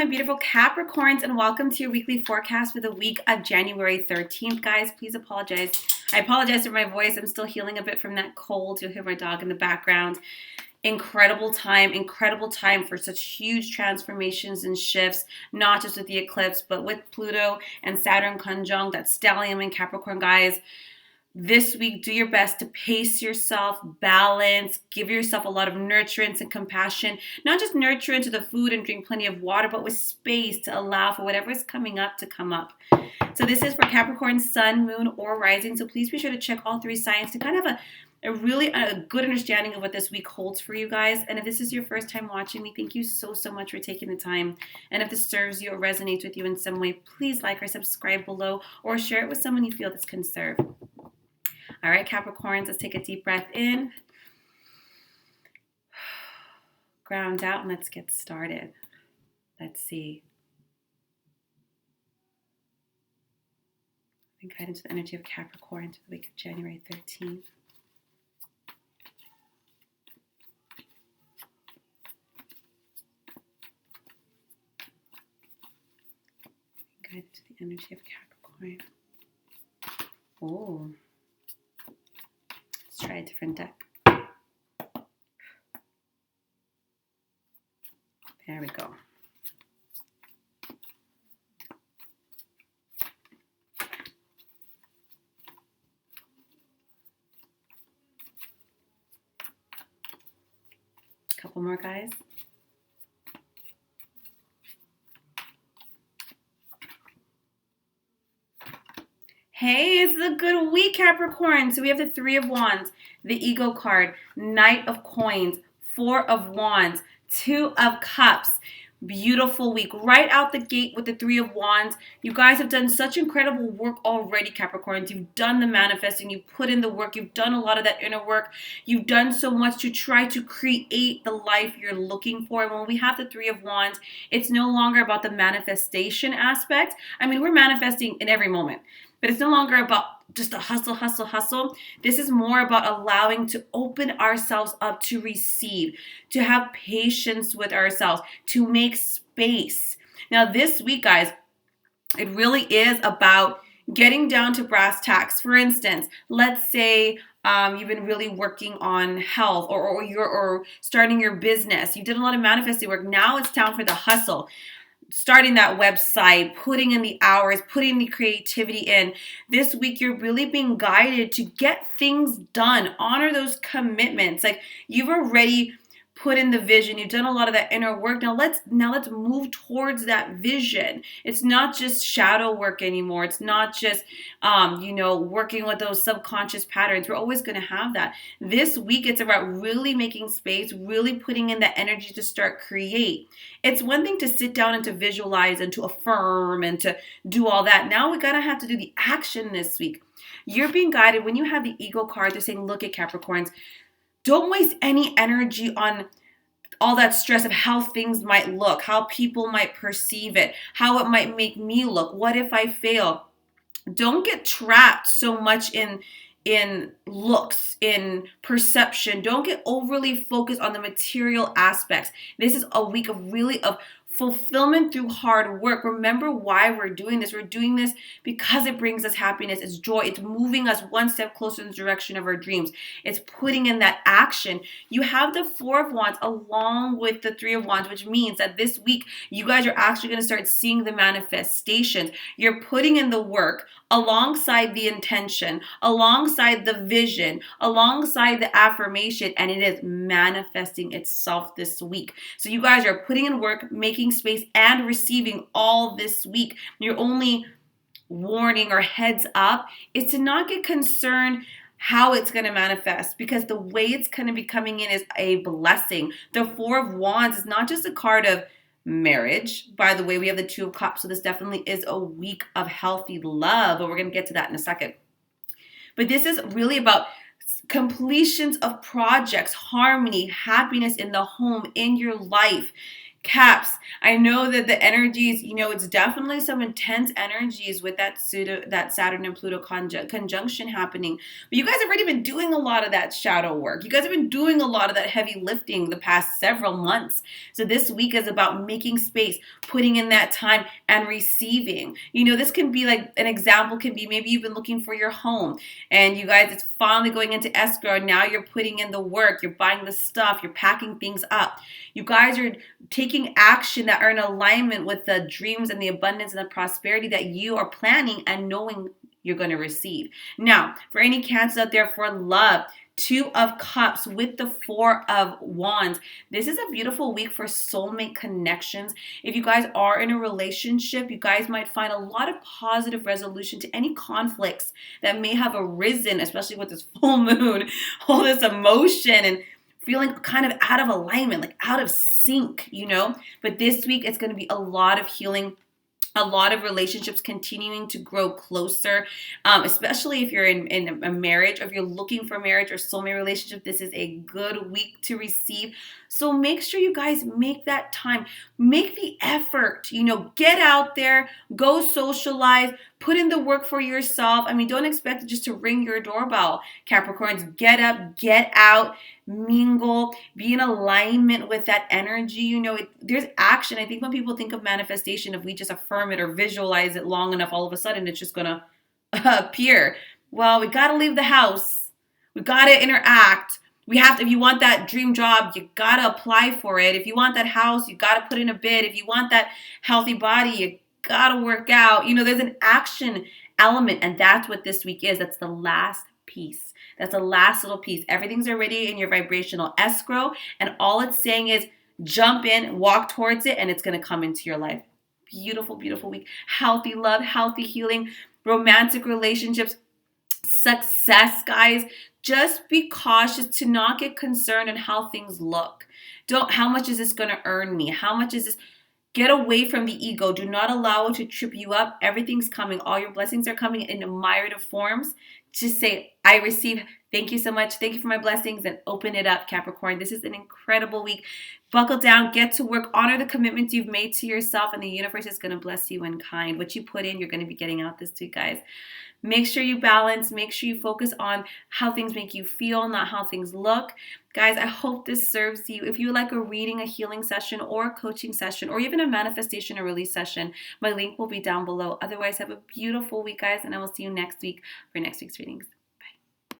beautiful Capricorns, and welcome to your weekly forecast for the week of January 13th. Guys, please apologize. I apologize for my voice. I'm still healing a bit from that cold. You'll hear my dog in the background. Incredible time for such huge transformations and shifts, not just with the eclipse, but with Pluto and Saturn conjunct, that stellium in Capricorn, guys. This week, do your best to pace yourself, balance, give yourself a lot of nurturance and compassion. Not just nurture into the food and drink plenty of water, but with space to allow for whatever is coming up to come up. So this is for Capricorn, Sun, Moon, or Rising. So please be sure to check all three signs to kind of have a good understanding of what this week holds for you guys. And if this is your first time watching me, thank you so much for taking the time. And if this serves you or resonates with you in some way, please like or subscribe below or share it with someone you feel this can serve. All right, Capricorns, let's take a deep breath in. Ground out, and let's get started. Let's see. I've been guided to the energy of Capricorn to the week of January 13th. Guided to the energy of Capricorn. Oh. Let's try a different deck. There we go. Couple more, guys. Hey, this is a good week, Capricorn. So we have the Three of Wands, the Ego card, Knight of Coins, Four of Wands, Two of Cups. Beautiful week. Right out the gate with the Three of Wands. You guys have done such incredible work already, Capricorns. You've done the manifesting. You've put in the work. You've done a lot of that inner work. You've done so much to try to create the life you're looking for. And when we have the Three of Wands, it's no longer about the manifestation aspect. I mean, we're manifesting in every moment. But it's no longer about just a hustle. This is more about allowing to open ourselves up to receive, to have patience with ourselves, to make space. Now, this week, guys, it really is about getting down to brass tacks. For instance, let's say you've been really working on health or starting your business. You did a lot of manifesting work. Now it's time for the hustle. Starting that website, putting in the hours, putting the creativity in. This week, you're really being guided to get things done. Honor those commitments. Like, you've already put in the vision. You've done a lot of that inner work. Now let's move towards that vision. It's not just shadow work anymore. It's not just, working with those subconscious patterns. We're always going to have that. This week, it's about really making space, really putting in the energy to start create. It's one thing to sit down and to visualize and to affirm and to do all that. Now we got to have to do the action this week. You're being guided. When you have the Ego card, they're saying, look at Capricorns, don't waste any energy on all that stress of how things might look, how people might perceive it, how it might make me look. What if I fail? Don't get trapped so much in looks, in perception. Don't get overly focused on the material aspects. This is a week of fulfillment through hard work. Remember why we're doing this. We're doing this because it brings us happiness. It's joy. It's moving us one step closer in the direction of our dreams. It's putting in that action. You have the Four of Wands along with the Three of Wands, which means that this week you guys are actually going to start seeing the manifestations. You're putting in the work alongside the intention, alongside the vision, alongside the affirmation, and it is manifesting itself this week. So you guys are putting in work, making space, and receiving all this week. Your only warning or heads up is to not get concerned how it's going to manifest, because the way it's going to be coming in is a blessing. The Four of Wands is not just a card of marriage. By the way, we have the Two of Cups, so this definitely is a week of healthy love, but we're going to get to that in a second. But this is really about completions of projects, harmony, happiness in the home, in your life. Caps, I know that the energies, it's definitely some intense energies with that Saturn and Pluto conjunction happening. But you guys have already been doing a lot of that shadow work. You guys have been doing a lot of that heavy lifting the past several months. So this week is about making space, putting in that time, and receiving. This can be like an example can be maybe you've been looking for your home, and you guys, it's finally going into escrow. And now you're putting in the work. You're buying the stuff. You're packing things up. You guys are taking action that are in alignment with the dreams and the abundance and the prosperity that you are planning and knowing you're going to receive. Now, for any Cancers out there for love, Two of Cups with the Four of Wands. This is a beautiful week for soulmate connections. If you guys are in a relationship, you guys might find a lot of positive resolution to any conflicts that may have arisen, especially with this full moon, all this emotion and feeling kind of out of alignment, like out of sync, But this week, it's going to be a lot of healing, a lot of relationships continuing to grow closer, especially if you're in a marriage, or if you're looking for marriage or soulmate relationship. This is a good week to receive. So make sure you guys make that time. Make the effort, get out there, go socialize, put in the work for yourself. Don't expect it just to ring your doorbell, Capricorns. Get up, get out, mingle, be in alignment with that energy. There's action. I think when people think of manifestation, if we just affirm it or visualize it long enough, all of a sudden it's just going to appear. Well, we got to leave the house. We got to interact. If you want that dream job, you got to apply for it. If you want that house, you got to put in a bid. If you want that healthy body, you got to work out. There's an action element, and that's what this week is. That's the last piece. That's the last little piece. Everything's already in your vibrational escrow, and all it's saying is jump in, walk towards it, and it's going to come into your life. Beautiful, beautiful week. Healthy love, healthy healing, romantic relationships, success, guys. Just be cautious to not get concerned on how things look. How much is this going to earn me? How much is this? Get away from the ego. Do not allow it to trip you up. Everything's coming. All your blessings are coming in myriad forms. Just say, I receive. Thank you so much. Thank you for my blessings, and open it up, Capricorn. This is an incredible week. Buckle down, get to work, honor the commitments you've made to yourself, and the universe is going to bless you in kind. What you put in, you're going to be getting out this week, guys. Make sure you balance. Make sure you focus on how things make you feel, not how things look. Guys, I hope this serves you. If you like a reading, a healing session, or a coaching session, or even a manifestation or release session, my link will be down below. Otherwise, have a beautiful week, guys, and I will see you next week for next week's readings.